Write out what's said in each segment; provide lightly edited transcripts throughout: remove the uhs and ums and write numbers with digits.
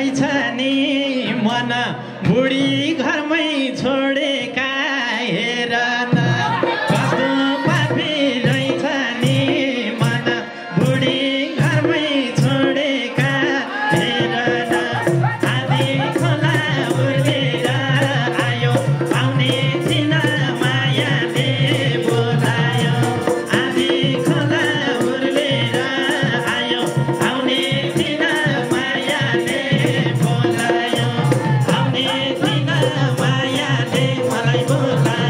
रहेछ नि मन बुढी घरमै छोडेका हेर न कस्तो पापी रहेछ नि मन बुढी घरमै छोडेका हेर न आधी खोला उर्लेर आयो आउने थिन मायाले बोलायो आधी खोला उर्लेर आयो आउने थिन मायाले बोलायो आउने थिन मायाले मलाई बोलायो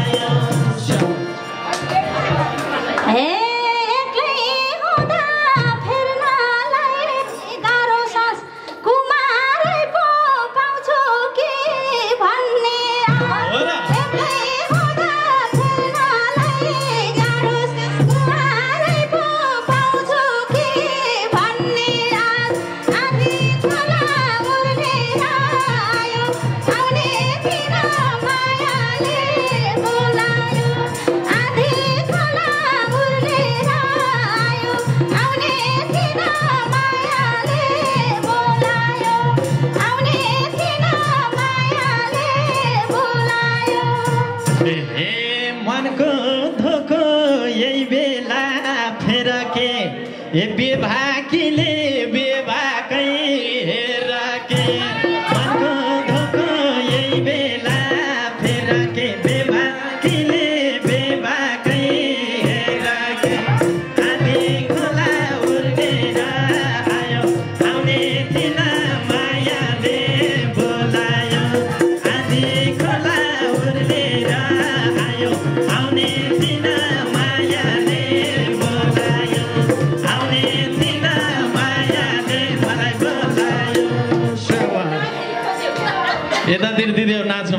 मनको धोको यही बेला फेर के बेभाकीले बेभाकै हेर के मनको धोको यही बेला फेर के बेभाकीले बेभाकै हेर के आधी खोला उर्लेर आयो आउने थिन मायाले बोलायो आधी खोला उर्लेर आयो आउने थिन मायाले बोलायो आउने थिन मायाले मलाई बोलायो यतातिर दिदीहरू नाच्नु